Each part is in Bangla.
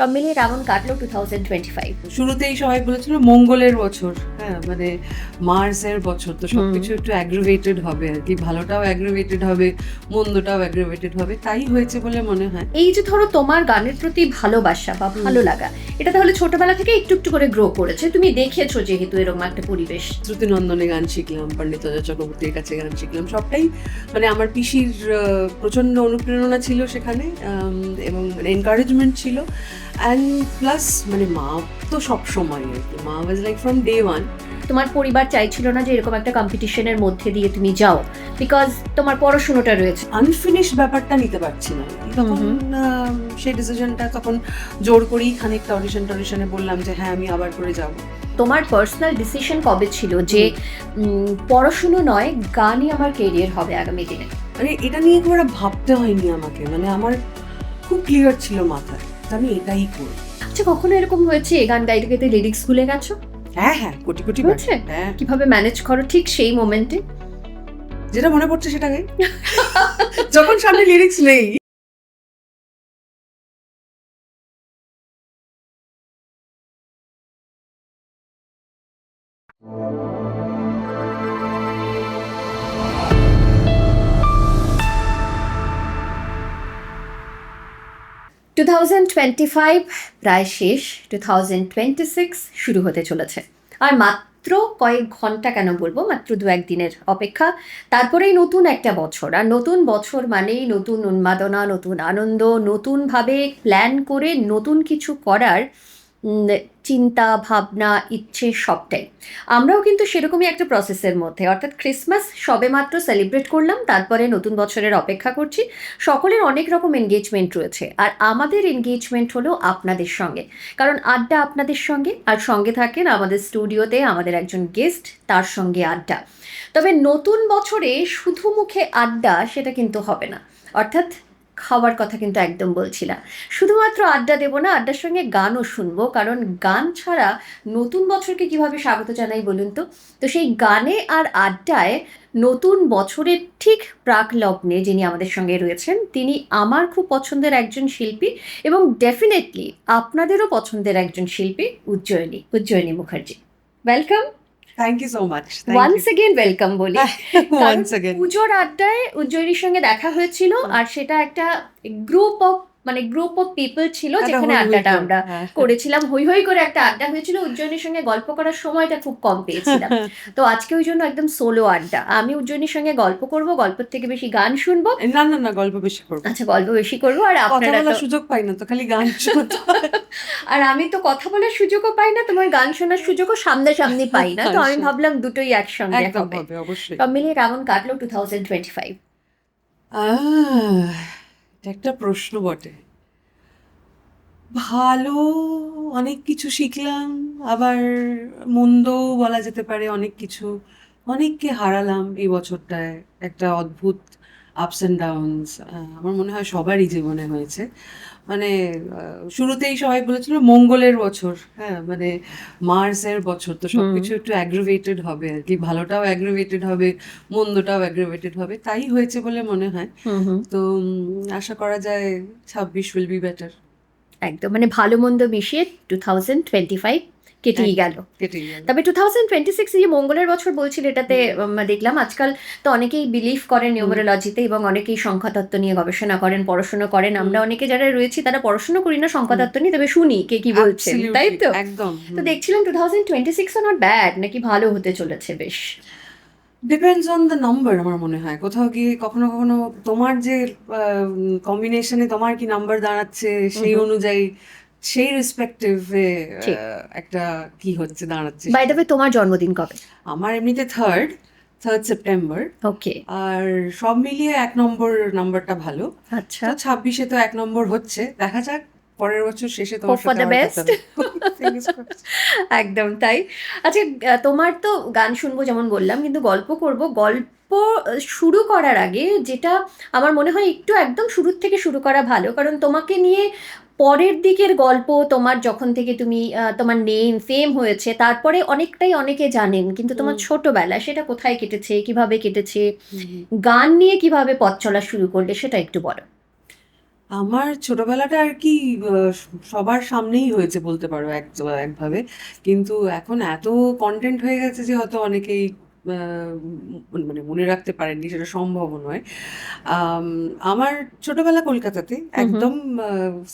সব মিলিয়ে কেমন কাটলো 2025? শুরুতেই সবাই বলেছিল মঙ্গলের বছর, হ্যাঁ মানে মার্সের বছর, তো সবকিছু একটু অ্যাগ্রিভেটেড হবে আর কি, ভালোটাও অ্যাগ্রিভেটেড হবে, মন্দটাও অ্যাগ্রিভেটেড হবে, তাই হয়েছে বলে মনে হয়। এই যে ধরো তোমার গানের প্রতি ভালোবাসা বা ভালো লাগা, এটা তাহলে ছোটবেলা থেকে একটু একটু করে গ্রো করেছে, তুমি দেখেছো যেহেতু এরকম একটা পরিবেশ। শ্রুতিনন্দনে গান শিখলাম, পণ্ডিতজা চক্রবর্তীর কাছে গান শিখলাম, সবটাই মানে আমার পিসির প্রচণ্ড অনুপ্রেরণা ছিল সেখানে, এবং এনকারেজমেন্ট ছিল। অ্যান্ড প্লাস মানে মা তো সবসময় আর কি, মা was like from day one. তোমার পরিবার চাইছিল না যে এরকম একটা কম্পিটিশনের মধ্যে দিয়ে তুমি যাও, বিকজ তোমার পড়াশোনাটা রয়েছে। আনফিনিশ ব্যাপারটা নিতে পারছি না তখন, সেই ডিসিশনটা তখন জোর করেই খানিকটা অডিশনে বললাম যে হ্যাঁ আমি আবার করে যাব। তোমার পার্সোনাল ডিসিশন কবে ছিল যে পড়াশুনো নয়, গানই আমার কেরিয়ার হবে আগামী দিনে? মানে এটা নিয়ে খুব একটা ভাবতে হয়নি আমাকে, মানে আমার খুব ক্লিয়ার ছিল মাথায়, তো আমি এটাই করি। আচ্ছা, কখনো এরকম হয়েছে গান গাইতে গাইতে লিরিক্স ভুলে গেছো? হ্যাঁ হ্যাঁ, কোটি কোটি হয়েছে? হ্যাঁ, কিভাবে ম্যানেজ করো ঠিক সেই মোমেন্টে? যেটা মনে পড়ছে সেটা গাই যখন সামনে লিরিক্স নেই। টু 2025 প্রায় শেষ, 2026 শুরু হতে চলেছে। আর মাত্র কয়েক ঘন্টা, কেন বলবো, মাত্র 2-1 দিনের অপেক্ষা, তারপরেই নতুন একটা বছর। আর নতুন বছর মানেই নতুন উন্মাদনা, নতুন আনন্দ, নতুনভাবে প্ল্যান করে নতুন কিছু করার চিন্তা ভাবনা, ইচ্ছে সবটাই। আমরাও কিন্তু সেরকমই একটা প্রসেসের মধ্যে, অর্থাৎ ক্রিসমাস সবেমাত্র সেলিব্রেট করলাম, তারপরে নতুন বছরের অপেক্ষা করছি। সকলের অনেক রকম এনগেজমেন্ট রয়েছে, আর আমাদের এনগেজমেন্ট হলো আপনাদের সঙ্গে, কারণ আড্ডা আপনাদের সঙ্গে, আর সঙ্গে থাকেন আমাদের স্টুডিওতে আমাদের একজন গেস্ট, তার সঙ্গে আড্ডা। তবে নতুন বছরে শুধু মুখে আড্ডা সেটা কিন্তু হবে না, অর্থাৎ খাওয়ার কথা কিন্তু একদম বলছি না। শুধুমাত্র আড্ডা দেবো না, আড্ডার সঙ্গে গানও শুনবো, কারণ গান ছাড়া নতুন বছরকে কিভাবে স্বাগত জানাই বলুন তো? তো সেই গানে আর আড্ডায় নতুন বছরের ঠিক প্রাক লগ্নে যিনি আমাদের সঙ্গে রয়েছেন, তিনি আমার খুব পছন্দের একজন শিল্পী, এবং ডেফিনেটলি আপনাদেরও পছন্দের একজন শিল্পী, Ujjayini Mukherjee. Welcome. Thank you so much. Once again welcome বলি, কারণ ওয়ান্স অ্যাগেন পুজোর আড্ডায় উজ্জয়িনীর সঙ্গে দেখা হয়েছিল, আর সেটা একটা গ্রুপ অফ পিপল ছিল, যেখানে আড্ডাটা আমরা করেছিলাম, হই হই করে একটা আড্ডা হয়েছিল। উজ্জয়িনীর সঙ্গে গল্প করার সময়টা খুব কম পেয়েছিলাম, তো আজকে ওই জন্য একদম সোলো আড্ডা। আমি উজ্জয়িনীর সঙ্গে গল্প করব, গল্পের থেকে বেশি গান শুনবো। না না না, গল্প বেশি করবো। আচ্ছা, গল্প বেশি করবো, আর কথা আপনারা বলার তো, সুযোগ পাই না, তো খালি গান শুনতে হয়। আর আমি তো কথা বলার সুযোগও পাই না, তোমার গান শোনার সুযোগও সামনাসামনি পাই না, তো আমি ভাবলাম দুটোই একসঙ্গে একদম হবে। হবে, অবশ্যই। সব মিলিয়ে কেমন কাটলো 2025? এটা একটা প্রশ্ন বটে। ভালো, অনেক কিছু শিখলাম, আবার মন্দও বলা যেতে পারে অনেক কিছু। অনেককে হারালাম এই বছরটায়, একটা অদ্ভুত আপস অ্যান্ড ডাউনস আমার মনে হয় সবারই জীবনে হয়েছে। মানে শুরুতেই সবাই বলেছিল মঙ্গলের বছর, হ্যাঁ মানে মার্সের বছর, তো সবকিছু একটু অ্যাগ্রিভেটেড হবে আর কি, ভালোটাও অ্যাগ্রিভেটেড হবে, মন্দটাও অ্যাগ্রিভেটেড হবে, তাই হয়েছে বলে মনে হয়। তো আশা করা যায় 26 উইল বি বেটার। একদম, মানে ভালো মন্দ মিশিয়ে 2025 কেটেই গেল। কেটেই গেল। তবে 2026 যে মঙ্গলের বছর বলছিল, এটাতে দেখলাম আজকাল তো অনেকেই বিলিভ করেন নিউমেরোলজিতে, এবং অনেকেই সংখ্যাতত্ত্ব নিয়ে গবেষণা করেন, পড়াশোনা করেন। আমরা অনেকে যারা রয়েছি তারা পড়াশোনা করি না সংখ্যাতত্ত্ব নিয়ে, তবে শুনি কে কি বলছেন, তাই তো? একদম। তো দেখছিলাম 2026 নট ব্যাড, নাকি ভালো হতে চলেছে বেশ? ডিপেন্ডস অন দ্য নাম্বার, আমার মনে হয় কোথাও গিয়ে কখনো কখনো তোমার যে কম্বিনেশনে তোমার কি নাম্বার দাঁড়াচ্ছে সেই অনুযায়ী, সেই রেসপেক্টিভে ঠিক। একটা কি হচ্ছে দাঁড়াচ্ছে। বাই দ্য ওয়ে, তোমার জন্মদিন কবে? আমার এমনিতে থার্ড সেপ্টেম্বর। ওকে। আর সব মিলিয়ে 1 নম্বর নাম্বারটা ভালো। আচ্ছা, তো 26-এ তো 1 নম্বর হচ্ছে, দেখা যাক পরের বছর শেষে তোমার Hope for সাথে the আবার best. কথা হবে। Fingers crossed. একদম তাই। আচ্ছা, তোমার তো গান শুনবো যেমন বললাম, কিন্তু গল্প করব। গল্প শুরু করার আগে যেটা আমার মনে হয় একটু একদম শুরুর থেকে শুরু করা ভালো, কারণ তোমাকে নিয়ে পরের দিকের গল্প, তোমার যখন থেকে তুমি তোমার নেম ফেম হয়েছে, তারপরে অনেকটাই অনেকে জানেন, কিন্তু তোমার ছোটবেলা সেটা কোথায় কেটেছে, কিভাবে কেটেছে, গান নিয়ে কিভাবে পথ চলা শুরু করলে, সেটা একটু বলো। আমার ছোটবেলাটা আর কি সবার সামনেই হয়েছে বলতে পারো একভাবে, কিন্তু এখন এত কন্টেন্ট হয়ে গেছে যে হয়তো অনেকেই মানে মনে রাখতে পারেননি, সেটা সম্ভব নয়। আম, আমার ছোটবেলা কলকাতাতে, হুম হুম। একদম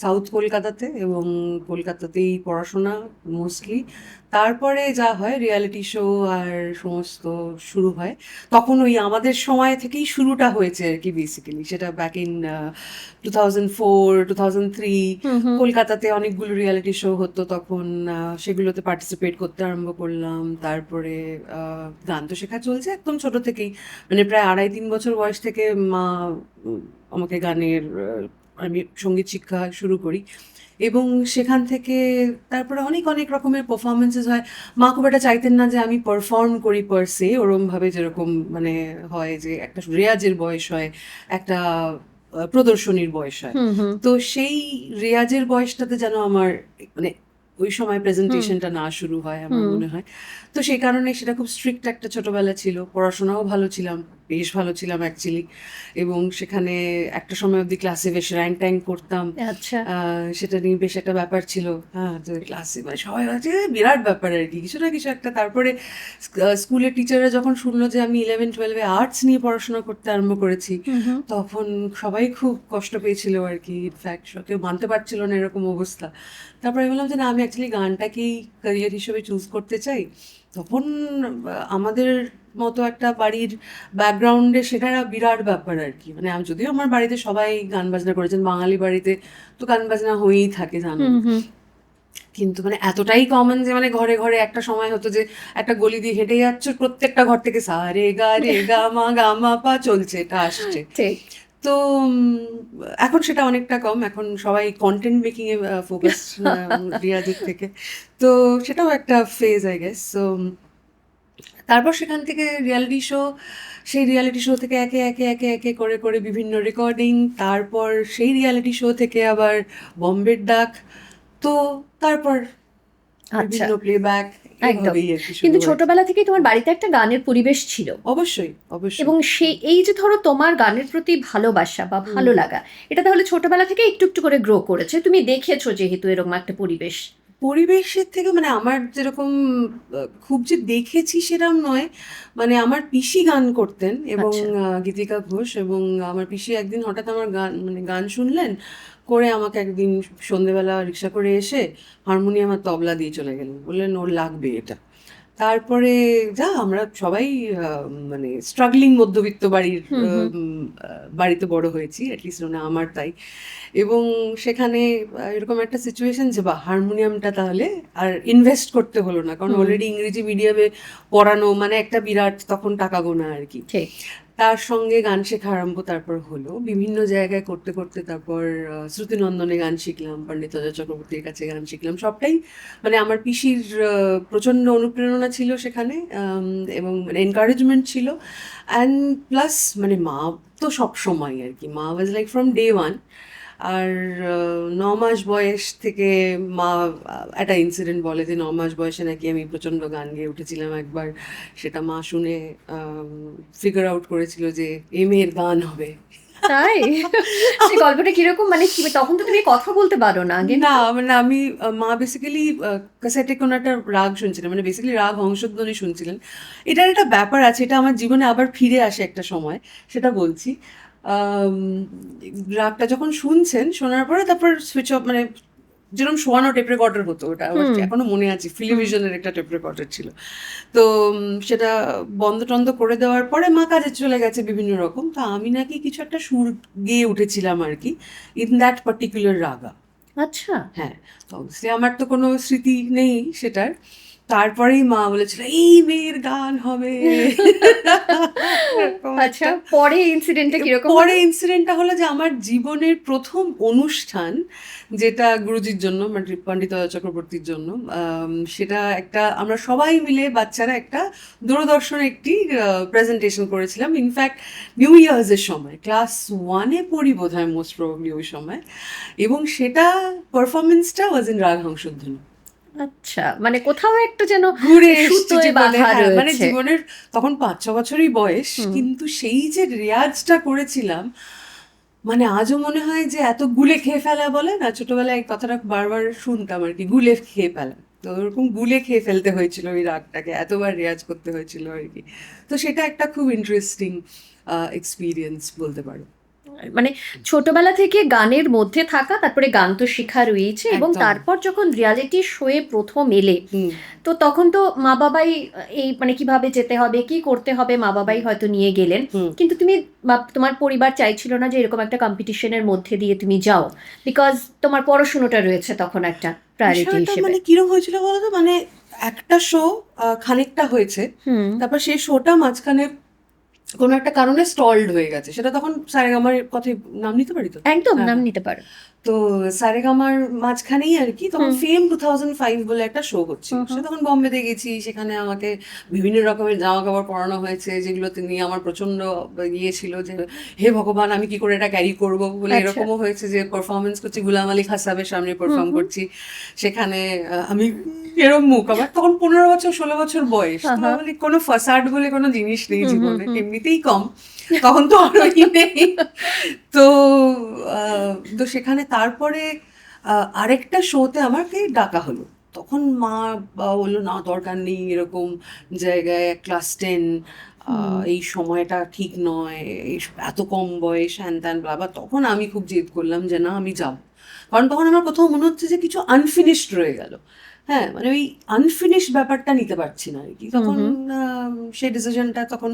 সাউথ কলকাতাতে, এবং কলকাতাতেই পড়াশোনা মোস্টলি। তারপরে যা হয় রিয়ালিটি শো আর সমস্ত শুরু হয়, তখন ওই আমাদের সময় থেকেই শুরুটা হয়েছে আর কি। বেসিক্যালি সেটা ব্যাক ইন 2004, 2003 হুম হুম। কলকাতাতে অনেকগুলো রিয়ালিটি শো হতো তখন। সেগুলোতে পার্টিসিপেট করতে আরম্ভ করলাম। তারপরে গান তো শেখা চলছে একদম ছোট থেকেই, মানে প্রায় 2.5-3 বছর বয়স থেকে মা উম, আমাকে গানের আমি সঙ্গীত শিক্ষা শুরু করি, এবং সেখান থেকে তারপরে অনেক অনেক রকমের পারফরমেন্সেস হয়। মা খুব একটা চাইতেন না যে আমি পারফর্ম করি পার সে, ওরম ভাবে যেরকম মানে হয় যে একটা রেয়াজের বয়স হয়, একটা প্রদর্শনীর বয়স হয়। হুম হুম। তো সেই রেয়াজের বয়সটাতে যেন আমার মানে ওই সময় হুম প্রেজেন্টেশনটা না শুরু হয় আমার হুম। মনে হয়। তো সেই কারণে সেটা খুব স্ট্রিক্ট একটা ছোটবেলা ছিল। পড়াশোনাও ভালো ছিলাম, বেশ ভালো ছিলাম অ্যাকচুয়ালি, এবং সেখানে একটা সময় অবধি ক্লাসে বেশ র্যাঙ্ক ট্যাঙ্ক করতাম। আচ্ছা। সেটা নিয়ে বেশ একটা ব্যাপার ছিল। হ্যাঁ, তো ক্লাসে মানে সবাই ভাবছে বিরাট ব্যাপার আর কি, কিছু না কিছু একটা। তারপরে স্কুলের টিচাররা যখন শুনলো যে আমি 11-12-এ আর্টস নিয়ে পড়াশোনা করতে আরম্ভ করেছি, হুম হুম। তখন সবাই খুব কষ্ট পেয়েছিল আর কি। ইনফ্যাক্ট কেউ মানতে পারছিল না এরকম অবস্থা। তারপরে আমি বললাম যে না, আমি অ্যাকচুয়ালি গানটাকেই ক্যারিয়ার হিসেবে চুজ করতে চাই। তখন আমাদের মতো একটা বাড়ির ব্যাকগ্রাউন্ডে সেটা বিরাট ব্যাপার আর কি। মানে আমি যদিও আমার বাড়িতে সবাই গান বাজনা করেছেন, বাঙালি বাড়িতে তো গান বাজনা হয়েই থাকে জানোই, হুম হুম। কিন্তু মানে এতটাই কমন যে মানে ঘরে ঘরে একটা সময় হতো যে একটা গলি দিয়ে হেঁটে যাচ্ছ, প্রত্যেকটা ঘর থেকে সা রে গা মা পা চলছে, এটা আসছে। ঠিক। তো এখন সেটা অনেকটা কম, এখন সবাই কন্টেন্ট মেকিং এ ফোকাস রিয়াজের থেকে। তো সেটাও একটা ফেজ আই গেস। তো তারপর সেখান থেকে রিয়ালিটি শো, সেই রিয়ালিটি শো থেকে একে একে একে একে করে করে বিভিন্ন রেকর্ডিং, তারপর সেই রিয়ালিটি শো থেকে আবার বম্বের ডাক, তো তারপর আচ্ছা। বিভিন্ন প্লেব্যাক, একদম। এভাবেই আর কি শুরু কিন্তু হয়েছে। ছোটবেলা থেকেই তোমার বাড়িতে একটা গানের পরিবেশ ছিল, অবশ্যই, অবশ্যই। এবং সেই এই যে ধরো তোমার গানের প্রতি ভালোবাসা বা হুম। ভালো লাগা, এটা তাহলে ছোটবেলা থেকে একটু একটু করে গ্রো করেছে, তুমি দেখেছো যেহেতু এরকম একটা পরিবেশ। পরিবেশের থেকে মানে আমার যেরকম খুব যে দেখেছি সেরকম নয়। মানে আমার পিসি গান করতেন, এবং আচ্ছা। গীতিকা ঘোষ, এবং আমার পিসি একদিন হঠাৎ আমার গান মানে গান শুনলেন, করে আমাকে একদিন সন্ধেবেলা রিক্সা করে এসে হারমোনিয়াম আর তবলা দিয়ে চলে গেলেন, বললেন ওর লাগবে এটা। তারপরে যা আমরা সবাই মানে স্ট্রাগলিং মধ্যবিত্ত বাড়ির হুম হুম। বাড়িতে বড় হয়েছি, অ্যাটলিস্ট মানে আমার তাই। এবং সেখানে এরকম একটা সিচুয়েশন যে বা হারমোনিয়ামটা তাহলে আর ইনভেস্ট করতে হলো না, কারণ হুম। অলরেডি ইংরেজি মিডিয়ামে পড়ানো মানে একটা বিরাট তখন টাকা গোনা আর কি। ঠিক। তার সঙ্গে গান শেখা আরম্ভ তারপর হলো বিভিন্ন জায়গায় করতে করতে। তারপর শ্রুতিনন্দনে গান শিখলাম, পণ্ডিতজা চক্রবর্তীর কাছে গান শিখলাম, সবটাই মানে আমার পিসির প্রচণ্ড অনুপ্রেরণা ছিল সেখানে, এবং মানে এনকারেজমেন্ট ছিল। অ্যান্ড প্লাস মানে মা তো সব সময় আর কি, মা was like from day one. আর 9 মাস বয়স থেকে মা একটা ইনসিডেন্ট বলে যে 9 মাস বয়সে নাকি আমি প্রচণ্ড গান গেয়ে উঠেছিলাম একবার। সেটা মা শুনে ফিগার আউট করেছিল যে এ মেয়ের গান হবে। তাই? সেই গল্পটা কিরকম, মানে কি, তখন তো তুমি কথা বলতে পারো না আগে না তো। মানে আমি মা বেসিক্যালি ক্যাসেটে কোনো একটা রাগ শুনছিলেন, মানে বেসিক্যালি রাগ হংসধ্বনি শুনছিলেন। এটার একটা ব্যাপার আছে, এটা আমার জীবনে আবার ফিরে আসে একটা সময়, সেটা বলছি। আম, রাগটা যখন শুনছেন, শোনার পরে তারপর সুইচ অফ, মানে যেরকম শোয়ানো টেপ রেকর্ডার হতো, ওটা আমার হুম এখনো মনে আছে, হুম। ফিলিভিশনের একটা টেপ রেকর্ডার ছিল। তো সেটা বন্ধ টন্ধ করে দেওয়ার পরে মা কাজে চলে গেছে বিভিন্ন রকম, তো আমি নাকি কিছু একটা সুর গেয়ে উঠেছিলাম আর কি, ইন দ্যাট পার্টিকুলার রাগা। আচ্ছা। হ্যাঁ, তো অবশ্যই আমার তো কোনো স্মৃতি নেই সেটার। তারপরেই মা বলেছিল এই মেয়ের গান হবে। এরকম আচ্ছা, একটা। পরে ইনসিডেন্টটা কিরকম পরে হলো? ইনসিডেন্টটা হলো যে আমার জীবনের প্রথম অনুষ্ঠান, যেটা গুরুজির জন্য মানে পণ্ডিত চক্রবর্তীর জন্য, সেটা একটা আমরা সবাই মিলে বাচ্চারা একটা দূরদর্শনে একটি প্রেজেন্টেশন করেছিলাম। ইনফ্যাক্ট নিউ ইয়ার্সের সময়, ক্লাস 1-এ পড়ি বোধ হয় মোস্ট প্রবাবলি ওই সময়, এবং সেটা পারফরমেন্সটা ওয়াজ ইন রাগ হংসধ্বনি। আচ্ছা, মানে কোথাও একটা যেন ঘুরে এসছে সুতোয় জীবনে, বাঁধা হ্যাঁ মানে রয়েছে। জীবনের তখন 5-6 বছরই বয়স, হুম। কিন্তু সেই যে রেয়াজটা করেছিলাম, মানে আজও মনে হয় যে এত গুলে খেয়ে ফেলা বলে না, ছোটবেলায় এই কথাটা বারবার শুনতাম আর কি, গুলে খেয়ে ফেলা। তো ওরকম গুলে খেয়ে ফেলতে হয়েছিল ওই রাগটাকে, এতবার রেয়াজ করতে হয়েছিল আর কি। তো সেটা একটা খুব ইন্টারেস্টিং এক্সপিরিয়েন্স বলতে পারো। মানে ছোটবেলা থেকে গানের মধ্যে থাকা, তারপরে গান তো শেখা রয়েছে, এবং একদম। তারপর যখন রিয়ালিটি শোয়ে প্রথম এলে, হুম তো তখন তো মা বাবাই এই মানে কিভাবে যেতে হবে কি করতে হবে মা বাবাই হয়তো নিয়ে গেলেন, হুম। কিন্তু তুমি তোমার পরিবার চাইছিল না যে এরকম একটা কম্পিটিশনের মধ্যে দিয়ে তুমি যাও, বিকজ তোমার পড়াশুনোটা রয়েছে তখন একটা প্রায়োরিটি বিষয়টা হিসেবে। মানে কিরম হয়েছিল বলতো, মানে একটা শো খানিকটা হয়েছে, হুম। তারপর সেই শোটা মাঝখানে কোনো একটা কারণে স্টলড হয়ে গেছে। সেটা তখন সারেগামার কথাই নাম নিতে পারি তো? একদম হ্যাঁ নাম হ্যাঁ। নিতে পারো। তো সারেগামার মাঝখানেই আর কি তখন হুম ফেম 2005 বলে একটা শো হচ্ছিল। হুম সে হুম। তখন বম্বেতে গেছি, সেখানে আমাকে বিভিন্ন রকমের জামা কাপড় পরানো হয়েছে, যেগুলোতে নিয়ে আমার প্রচন্ড ইয়ে ছিল যে হে ভগবান আমি কি করে এটা ক্যারি করব বলে। আচ্ছা। এরকমও হয়েছে যে পারফরমেন্স করছি, গুলাম আলী খাসাবের সামনে হুম পারফর্ম হুম। করছি, সেখানে আমি এরম মুখ, আমার তখন 15 বছর 16 বছর বয়স। হ্যাঁ তো হ্যাঁ। মানে কোনো ফাসাড বলে কোনো জিনিস নেই হুম হুম জীবনে, হুম। এমনিতেই কম, তখন তো আরোই নেই। তো তো সেখানে তারপরে আরেকটা শোতে আমাকে ডাকা হলো। তখন মা বাবা বললো না দরকার নেই এরকম জায়গায়, ক্লাস 10, হুম। এই সময়টা ঠিক নয়, এত কম বয়স, হ্যান ত্যান ব্লাবা। তখন আমি খুব জেদ করলাম যে না আমি যাব, কারণ তখন আমার কোথাও মনে হচ্ছে যে কিছু আনফিনিশড রয়ে গেল। হ্যাঁ মানে ওই আনফিনিশড ব্যাপারটা নিতে পারছি না আর কি হুম তখন। হুম। সেই ডিসিশনটা তখন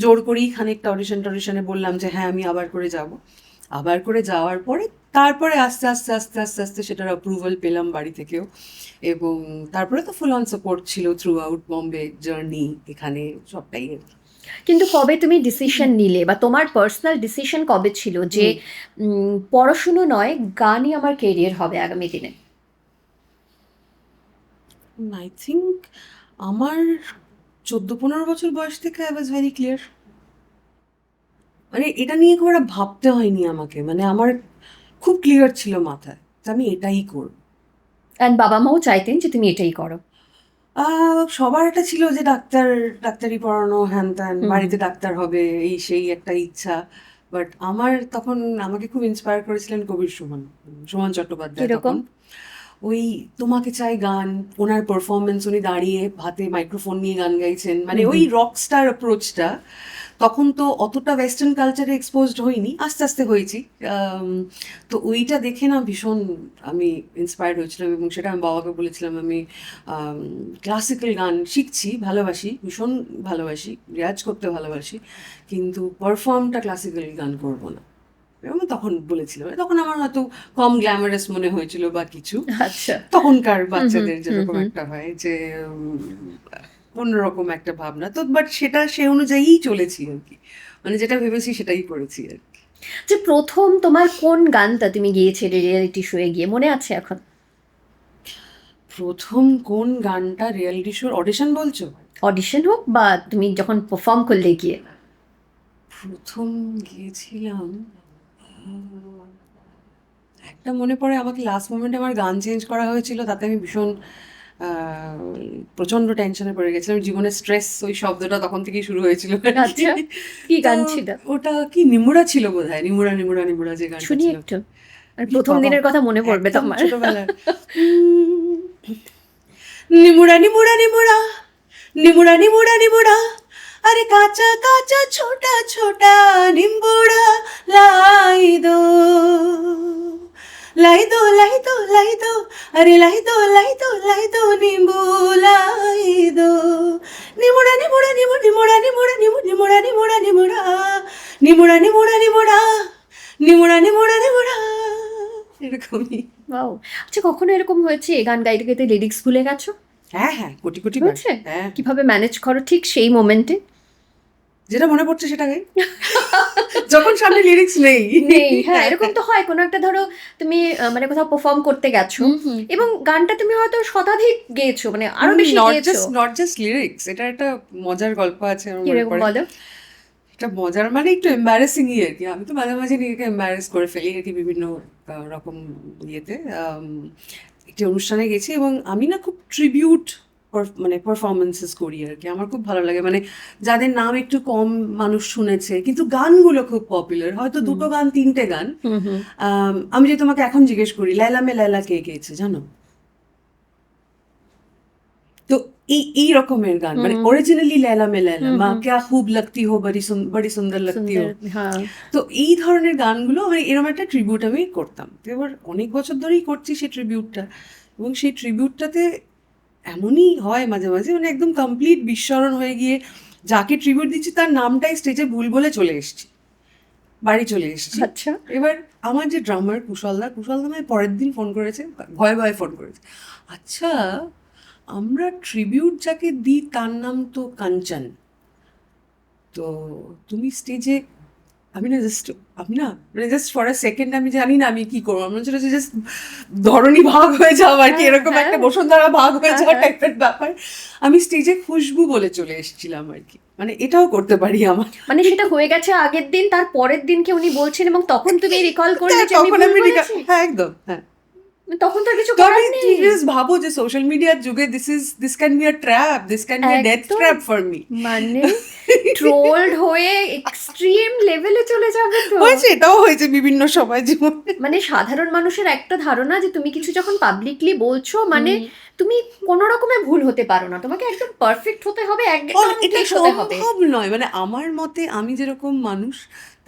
জোর করেই খানিকটা অডিশনে বললাম যে হ্যাঁ আমি আবার করে যাব। আবার করে যাওয়ার পরে তারপরে আস্তে আস্তে আস্তে আস্তে আস্তে সেটার অ্যাপ্রুভাল পেলাম বাড়ি থেকেও, এবং তারপরে তো ফুল অন সাপোর্ট ছিল থ্রু আউট বম্বে জার্নি, এখানে সবটাই আর কি। কিন্তু কবে তুমি ডিসিশন নিলে, বা তোমার পার্সোনাল ডিসিশন কবে ছিল যে পড়াশুনো নয়, গানই আমার কেরিয়ার হবে আগামী দিনে? আই থিঙ্ক আমার 14-15 বছর বয়স থেকে আই ওয়াজ ভেরি ক্লিয়ার। মানে এটা নিয়ে খুব একটা ভাবতে হয়নি আমাকে, মানে আমার খুব ক্লিয়ার ছিল মাথায় যে আমি এটাই করব। অ্যান্ড বাবা মাও চাইতেন যে তুমি এটাই করো। সবার একটা ছিল যে ডাক্তারি পড়ানো, হ্যান ত্যান, হুম। বাড়িতে ডাক্তার হবে, এই সেই একটা ইচ্ছা। বাট আমার তখন আমাকে খুব ইন্সপায়ার করেছিলেন কবির সুমন, সুমন চট্টোপাধ্যায় কিরকম? তখন। ওই তোমাকে চাই গান, ওনার পারফরমেন্স, উনি দাঁড়িয়ে হাতে মাইক্রোফোন নিয়ে গান গাইছেন, মানে হুম ওই হুম। Rock star অ্যাপ্রোচটা। তখন তো অতটা ওয়েস্টার্ন কালচারে এক্সপোজড হইনি, আস্তে আস্তে হয়েছি। আম, তো ওইটা দেখে না ভীষণ আমি ইন্সপায়ার্ড হয়েছিলাম, এবং সেটা আমি বাবাকে বলেছিলাম আমি ক্লাসিক্যাল গান শিখছি, ভালোবাসি, ভীষণ ভালোবাসি, রেয়াজ করতে ভালোবাসি, কিন্তু পারফর্মটা ক্লাসিক্যাল গান করব না। আমি তখন বলেছিলাম, তখন আমার হয়তো কম গ্ল্যামারাস মনে হয়েছিল বা কিছু, আচ্ছা। তখনকার হুম হুম বাচ্চাদের হুম যেরকম হুম। একটা হয় যে অন্যরকম একটা ভাবনা তো, বাট সেটা সে অনুযায়ীই চলেছি আর কি, মানে যেটা ভেবেছি সেটাই করেছি আর কি। যে প্রথম তোমার কোন গানটা তুমি গিয়েছিলে রিয়েলিটি শোয়ে গিয়ে, মনে আছে এখন? প্রথম কোন গানটা রিয়েলিটি শোর অডিশন বলছো? অডিশন হোক বা তুমি যখন পারফর্ম করলে গিয়ে। প্রথম গিয়েছিলাম, আহ, একটা মনে পড়ে আমাকে, লাস্ট মোমেন্টে আমার গান চেঞ্জ করা হয়েছিল, তাতে আমি ভীষণ আহ, প্রচন্ড টেনশনে পড়ে গেছিলাম। জীবনের স্ট্রেস ওই শব্দটা তখন থেকেই শুরু হয়েছিল আর কি। আচ্ছা, কি তো গান ছিল? ওটা কি নিমুড়া ছিল বোধহয়, নিমুড়া নিমুড়া নিমুড়া যে গানটা শুনি ছিল। একটু, আর ই প্রথম বাবা, দিনের কথা মনে পড়বে একদম তোমার। ছোটবেলার। উম, নিমুড়া নিমুড়া নিমুড়া, নিমুড়া নিমুড়া নিমুড়া, अरे काचा काचा छोटा छोटा निम्बुड़ा लाई दो, लाई दो लाई दो लाई दो, अरे लाई दो लाई दो लाई दो नींबू लाई दो, निमुड़ा निमुड़ा निमुड़ निमुड़ा निमुड़ा निमुड़ निमुड़ा निमुड़ा निमुड़ा निमुड़ा निमुड़ा निमुड़ा নিমুড়া নিমুড়া নিমুড়া, এরকমই। ওয়াও। আচ্ছা, কখনো এরকম হয়েছে গান গাইতে গাইতে লিরিক্স ভুলে গেছো? হ্যাঁ হ্যাঁ, কোটি কোটি বার। হয়েছে? হ্যাঁ, কিভাবে ম্যানেজ করো ঠিক সেই মোমেন্টে? যেটা মনে পড়ছে সেটা গাই, যখন সামনে লিরিক্স নেই। নেই, হ্যাঁ, এরকম তো হয়। কোনো একটা ধরো তুমি মানে কোথাও পারফর্ম করতে গেছো, হুম হুম। এবং গানটা তুমি হয়তো শতাধিক গেয়েছো, মানে আরো বেশি গেয়েছো। নট জাস্ট লিরিক্স, এটা একটা মজার গল্প আছে আমার মনে কিরকম পড়ে। বলো? এটা মজার মানে একটু এম্বারেসিংই আর কি, আমি তো মাঝে মাঝে নিজেকে এম্বারেস করে ফেলি আর কি বিভিন্ন রকম ইয়েতে। একটি অনুষ্ঠানে গেছি এবং আমি না খুব ট্রিবিউট মানে পারফরমেন্সেস করি আর কি। আমার খুব ভালো লাগে, মানে যাদের নাম একটু কম মানুষ শুনেছে কিন্তু গানগুলো খুব পপুলার, হয়তো দুটো গান তিনটে গান। হুম হুম আমি যে তোমাকে এখন জিজ্ঞেস করি লাইলা মে লাইলা কে গেয়েছে জানো? তো এই রকমের গান, মানে হুম অরিজিনালি লাইলা মে লাইলা, হুম মা হুম ক্যা খুব লাগতি হো, বড়ি সুন্দর লাগতি হো। সুন্দর, হ্যাঁ। তো এই ধরনের গানগুলো মানে এরকম একটা ট্রিবিউট আমি করতাম। তো এবার অনেক বছর ধরেই করছি সেই ট্রিবিউটটা, এবং সেই ট্রিবিউটটাতে এমনই হয় মাঝে মাঝে, মানে একদম কমপ্লিট বিস্মরণ হয়ে গিয়ে যাকে ট্রিবিউট দিচ্ছি তার নামটাই স্টেজে ভুল বলে চলে এসেছি, বাড়ি চলে এসেছি। আচ্ছা। এবার আমার যে ড্রামার কুশলদা আমায় পরের দিন ফোন করেছে, ভয়ে ভয়ে ফোন করেছে, আচ্ছা আমরা ট্রিবিউট যাকে দিই তার নাম তো কাঞ্চন, তো তুমি স্টেজে, আমি না মানে জাস্ট ফর আ সেকেন্ড আমি জানি না আমি কি করবো, আমার হচ্ছে জাস্ট ধরনী ভাগ হয়ে যাওয়া আর কি, হ্যাঁ, এরকম হ্যাঁ। একটা বসুন্ধরা ভাগ হয়ে হ্যাঁ, যাওয়া হ্যাঁ। টাইপের ব্যাপার। আমি স্টেজে খুশবু বলে চলে এসেছিলাম আর কি, মানে এটাও করতে পারি আমার। মানে সেটা হয়ে গেছে আগের দিন, তার পরের দিনকে উনি বলছেন এবং তখন তুমি রিকল করলে যে আমি তখন ভুল আমি বলেছি। হ্যাঁ একদম হ্যাঁ। তখন তো আর কিছু তো করার আমি নেই। তুমি জাস্ট ভাবো যে সোশ্যাল মিডিয়ার যুগে this can be a trap, this can be a death একদম। Trap for me. মানে ট্রোলড হয়ে এক্সট্রিম লেভেলে চলে যাবে তো। হয়েছে, এটাও হয়েছে বিভিন্ন সময় জীবনে। মানে সাধারণ মানুষের একটা ধারণা যে তুমি কিছু যখন পাবলিকলি বলছো মানে তুমি কোনো রকমে ভুল হতে পারো না, তোমাকে একদম পারফেক্ট হতে হবে, একদম এটা ঠিক হতে হবে। সম্ভব নয়, মানে আমার মতে আমি যেরকম মানুষ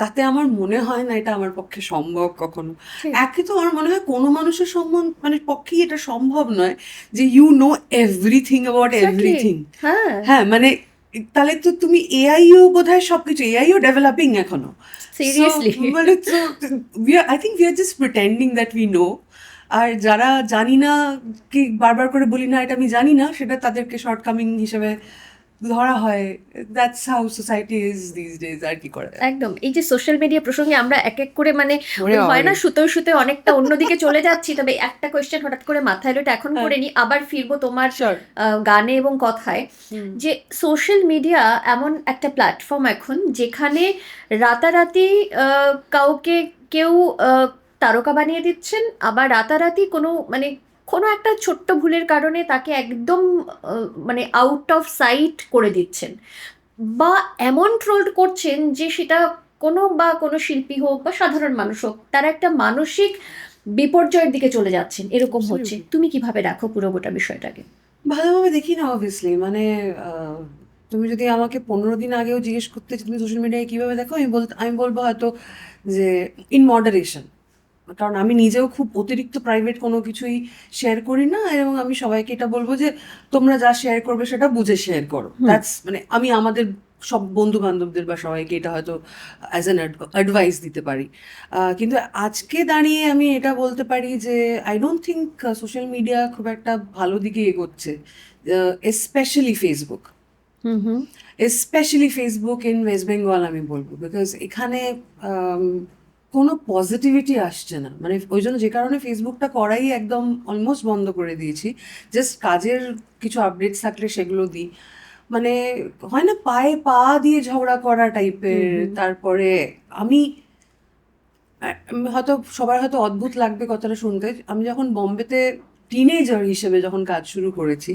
তাতে আমার মনে হয় না এটা আমার পক্ষে সম্ভব কখনো। ঠিক। একে তো আমার মনে হয় কোনো মানুষের মানে পক্ষেই এটা সম্ভব নয় যে you know everything about Exactly. Everything. হ্যাঁ, হ্যাঁ মানে তাহলে তো তুমি এআইও বোধহয় সবকিছু, এআইও ডেভেলপিং এখনো। So, seriously. মানে তো I think we are just pretending that we know. আর যারা জানি না, কি বারবার করে বলি না এটা আমি জানি না, সেটা তাদেরকে শর্টকামিং হিসেবে ধরা হয়। That's how society is this days, আর কি করা যায়। একদম। এই যে সোশ্যাল মিডিয়া প্রসঙ্গে আমরা এক এক করে মানে ওরে ওই হয় না বাবারে। সুতোয় সুতোয় অনেকটা অন্যদিকে চলে যাচ্ছি, তবে একটা কোয়েশ্চেন হঠাৎ করে মাথায় এলো, এটা এখন হ্যাঁ। করে নি, আবার ফিরবো তোমার Sure. গানে এবং কথায়। যে সোশ্যাল মিডিয়া এমন একটা প্ল্যাটফর্ম এখন যেখানে রাতারাতি কাউকে কেউ তারকা বানিয়ে দিচ্ছেন, আবার রাতারাতি কোনো একটা ছোট্ট ভুলের কারণে তাকে একদম মানে আউট অফ সাইট করে দিচ্ছেন, বা এমন ট্রোল করছেন যে সেটা কোনো শিল্পী হোক বা সাধারণ মানুষ হোক, তারা একটা মানসিক বিপর্যয়ের দিকে চলে যাচ্ছেন, এরকম হচ্ছে। Absolutely. তুমি কিভাবে রাখো পুরো গোটা বিষয়টাকে? ভালোভাবে দেখি না অবভিয়াসলি, মানে তুমি যদি আমাকে 15 দিন আগেও জিজ্ঞেস করতে যে তুমি সোশ্যাল মিডিয়ায় কিভাবে দেখো, আমি বলবো হয়তো যে ইন মডারেশন। কারণ আমি নিজেও খুব অতিরিক্ত প্রাইভেট কোনো কিছুই শেয়ার করি না, এবং আমি সবাইকে এটা বলবো যে তোমরা যা শেয়ার করবে সেটা বুঝে শেয়ার করো। দ্যাটস মানে আমি আমাদের সব বন্ধু বান্ধবদের বা সবাইকে এটা হয়তো অ্যাজ অ্যান অ্যাডভাইস দিতে পারি। কিন্তু আজকে দাঁড়িয়ে আমি এটা বলতে পারি যে I don't think social media খুব একটা ভালো দিকে এগোচ্ছে, এসপেশালি Facebook. Hmm hmm specially Facebook in West Bengal আমি বলবো, বিকজ এখানে কোনো পজিটিভিটি আসছে না। মানে ওই জন্য যে কারণে ফেসবুকটা করাই একদম অলমোস্ট বন্ধ করে দিয়েছি। জাস্ট কাজের কিছু আপডেটস থাকলে সেগুলো দিই, মানে হয় না পায়ে পা দিয়ে ঝগড়া করা টাইপের। তারপরে আমি হয়তো সবার হয়তো অদ্ভুত লাগবে কথাটা শুনতে, আমি যখন বোম্বেতে টিনেজার হিসেবে যখন কাজ শুরু করেছি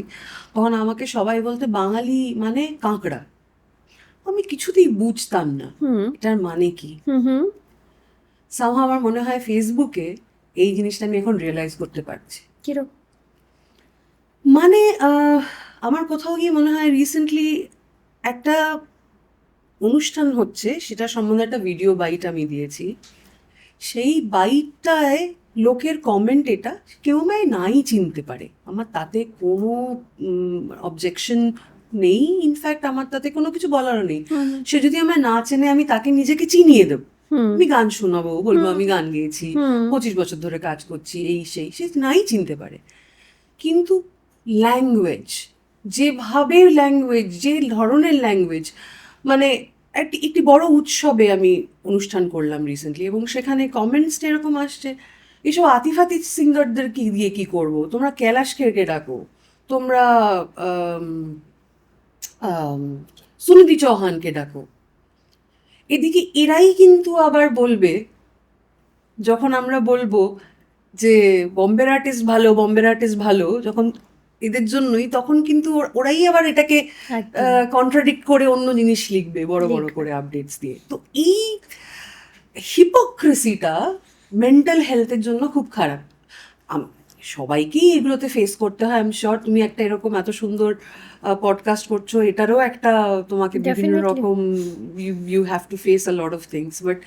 তখন আমাকে সবাই বলতে বাঙালি মানে কাঁকড়া। আমি কিছুতেই বুঝতাম না হুম এটার মানে কি। হুম হুম সামহাও আমার মনে হয় ফেসবুকে এই জিনিসটা আমি এখন রিয়েলাইজ করতে পারছি। কিরকম? মানে আমার কোথাও গিয়ে মনে হয় রিসেন্টলি একটা অনুষ্ঠান হচ্ছে, সেটা সম্বন্ধে একটা ভিডিও বাইট আমি দিয়েছি। সেই বাইটটায় লোকের কমেন্ট এটা, কেউ আমায় নাই চিনতে পারে, আমার তাতে কোনো অবজেকশন নেই, ইনফ্যাক্ট আমার তাতে কোনো কিছু বলারও নেই। সে যদি আমায় না চেনে আমি তাকে নিজেকে চিনিয়ে দেবো, আমি গান শোনাবো, বলবো আমি গান গেয়েছি, 25 বছর ধরে কাজ করছি, এই সেই, সে নাই চিনতে পারে। কিন্তু ল্যাঙ্গুয়েজ, যেভাবে ল্যাঙ্গুয়েজ, যে ধরনের ল্যাঙ্গুয়েজ, মানে একটি বড় উৎসবে আমি অনুষ্ঠান করলাম রিসেন্টলি, এবং সেখানে কমেন্টসটা এরকম আসছে, এসব আতিফাতি সিঙ্গারদের কি দিয়ে কি করবো, তোমরা कैलाश খেরকে ডাকো, তোমরা সুনিধি চৌহানকে ডাকো। এদিকে এরাই কিন্তু আবার বলবে যখন আমরা বলবো যে বম্বের আর্টিস্ট ভালো, বম্বের আর্টিস্ট ভালো, যখন এদের জন্যই, তখন কিন্তু ওরাই আবার এটাকে একদম। কন্ট্রাডিক্ট করে অন্য জিনিস লিখবে বড় বড় লিখবে। করে আপডেটস দিয়ে। তো এই হিপোক্রেসিটা মেন্টাল হেলথের জন্য খুব খারাপ। সবাইকেই এগুলোতে ফেস করতে হয়। আই এম শিওর তুমি একটা এরকম এত সুন্দর পডকাস্ট করছো, এটারও একটা তোমাকে বিভিন্ন Definitely. রকম you have to face a lot of things, but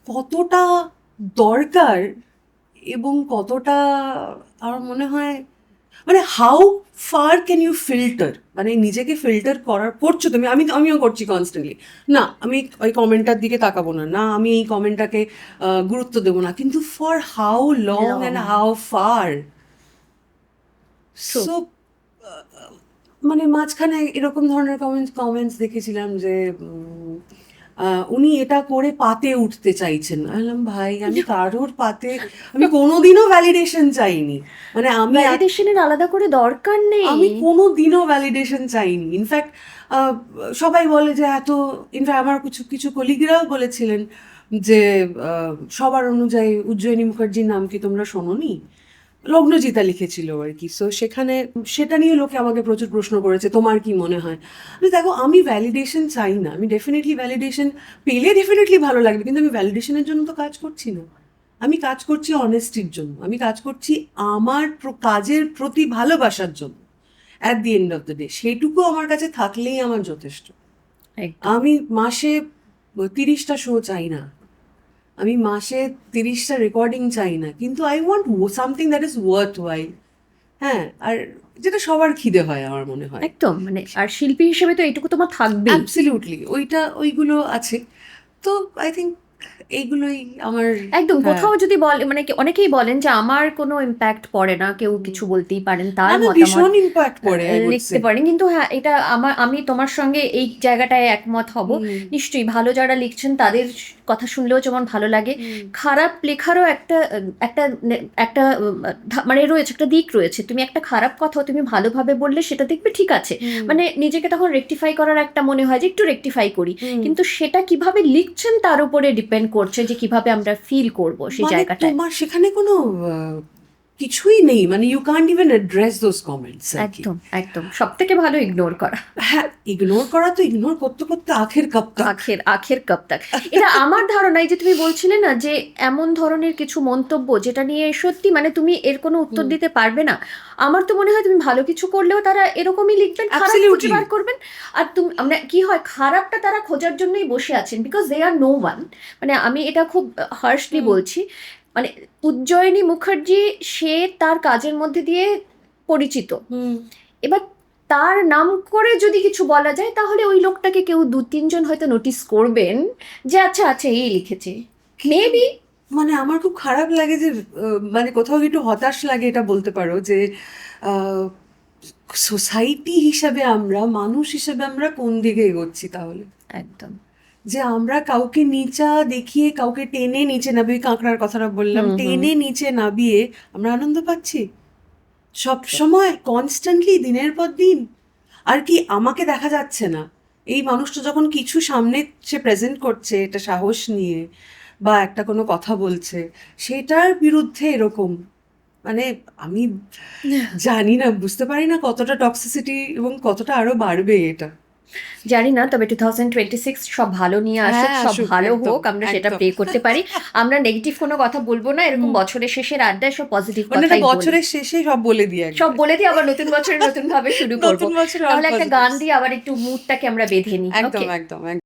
কতটা দরকার এবং কতটা আমার মনে হয়, মানে how far can you filter, মানে নিজেকে ফিল্টার করছো তুমি, আমিও করছি কনস্ট্যান্টলি। না আমি ওই কমেন্টটার দিকে তাকাবো না, না আমি এই কমেন্টটাকে গুরুত্ব দেবো না, কিন্তু for how long and how far. True. So মানে মাঝখানে এরকম ধরনের কমেন্টস দেখেছিলাম যে উনি এটা করে পাতে উঠতে চাইছেন। আমি বললাম ভাই আমি কারোর পাতে, আমি কোনোদিনও ভ্যালিডেশন চাইনি, মানে আমি ভ্যালিডেশনের আলাদা করে দরকার নেই। আমি কোনোদিনও ভ্যালিডেশন চাইনি। ইনফ্যাক্ট সবাই বলে যে এত, ইনফ্যাক্ট আমার কিছু কিছু কলিগরাও বলেছিলেন যে সবার অনুযায়ী উজ্জয়িনী মুখার্জির নাম কি তোমরা শোনোনি, লগ্নজিতা লিখেছিল আর কি। সো সেখানে সেটা নিয়ে লোকে আমাকে প্রচুর প্রশ্ন করেছে, তোমার কি মনে হয়। আমি দেখো আমি ভ্যালিডেশন চাই না, আমি ডেফিনেটলি ভ্যালিডেশন পেলে ডেফিনেটলি ভালো লাগবে, কিন্তু আমি ভ্যালিডেশনের জন্য তো কাজ করছি না। আমি কাজ করছি অনেস্টির জন্য, আমি কাজ করছি আমার কাজের প্রতি ভালোবাসার জন্য। At the end of the day সেইটুকু আমার কাছে থাকলেই আমার যথেষ্ট। একদম। আমি মাসে 30টা শো চাই না, আমি মাসে 30টা রেকর্ডিং চাই না, কিন্তু I want something that is worthwhile. হ্যাঁ, আর যেটা সবার খিদে হয় আমার মনে হয়। একদম, মানে আর শিল্পী হিসেবে তো এইটুকু তোমার থাকবেই। অ্যাবসলিউটলি ওইগুলো আছে। তো আই থিঙ্ক এইগুলোই আমার। একদম, হ্যাঁ। কোথাও যদি মানে অনেকেই বলেন যে আমার কোনো ইম্প্যাক্ট পড়ে না, কেউ কিছু বলতেই পারেন, না, তার না, মতামত ভীষণ ইম্প্যাক্ট পড়ে I would লিখতে say। পারেন, কিন্তু হ্যাঁ এটা আমি তোমার সঙ্গে এই জায়গাটায় একমত হব। নিশ্চয়ই ভালো যারা লিখছেন তাদের কথা শুনলেও যেমন ভালো লাগে, খারাপ লেখারও একটা একটা একটা মানে রয়েছে, একটা দিক রয়েছে। তুমি একটা খারাপ কথা তুমি ভালোভাবে বললে সেটা দেখবে ঠিক আছে, মানে নিজেকে তখন রেকটিফাই করার একটা মনে হয় যে একটু রেকটিফাই করি, কিন্তু সেটা কিভাবে লিখছেন তার উপরে ডিপেন্ড করছে যে কিভাবে আমরা ফিল করব সেই মানে জায়গাটায়। তোমার সেখানে কোনো কিছুই নেই, মানে you can't even address those comments আর কি। একদম একদম, সব থেকে ভালো ইগনোর করা। হ্যাঁ, ইগনোর করা তো ইগনোর করতে করতে আখের কাপ তাক। আখের কাপ তাক। এটা আমার ধারণাই যে তুমি বলছিলে না যে এমন ধরনের কিছু মন্তব্য যেটা নিয়ে সত্যি মানে তুমি এর কোনো উত্তর দিতে পারবে না, আমার তো মনে হয় তুমি ভালো কিছু করলেও তারা এরকমই লিখবেন, খারাপ খুঁজে Absolutely. বার করবেন। আর তুমি মানে কি হয়, খারাপটা তারা খোঁজার জন্যই বসে আছেন, because they are no one. মানে আমি এটা খুব হার্শলি বলছি, মানে উজ্জয়িনী মুখার্জি সে তার কাজের মধ্যে দিয়ে পরিচিত, এবার তার নাম করে যদি কিছু বলা যায় তাহলে ওই লোকটাকে কেউ 2-3 জন হয়তো নোটিস করবেন যে আচ্ছা আচ্ছা এই লিখেছে, মেবি। মানে আমার খুব খারাপ লাগে যে মানে কোথাও একটু হতাশ লাগে এটা বলতে পারো যে সোসাইটি হিসাবে আমরা, মানুষ হিসাবে আমরা কোন দিকে এগোচ্ছি তাহলে। একদম। যে আমরা কাউকে নিচা দেখিয়ে কাউকে টেনে নিচে নামিয়ে, কাঁকড়ার কথাটা বললাম, টেনে নিচে নামিয়ে আমরা আনন্দ পাচ্ছি সব সময় কনস্ট্যান্টলি দিনের পর দিন। আর কি আমাকে দেখা যাচ্ছে না, এই মানুষটা যখন কিছু সামনে সে প্রেজেন্ট করছে এটা সাহস নিয়ে বা একটা কোনো কথা বলছে, সেটার বিরুদ্ধে এরকম, মানে আমি জানি না, বুঝতে পারি না কতটা টক্সিসিটি এবং কতটা আরো বাড়বে এটা। জানি না, তবে 2026 সব ভালো নিয়ে আসুক, হ্যাঁ, সব আসুক, ভালো একদম, হোক, আমরা সেটা একদম। প্রে করতে পারি। আমরা নেগেটিভ কোনো কথা বলবো না, এরকম বছরের শেষের আড্ডায় সব পজিটিভ মানে কথাই বলবো, বছরের শেষে সব বলে দিই সব একবার। বলে দিয়ে আবার নতুন বছরে নতুন ভাবে শুরু করবো। নতুন বছরে all তাহলে একটা গান positives। দিয়ে আবার একটু মুডটাকে আমরা বেঁধে নিই। একদম ওকে। একদম একদম।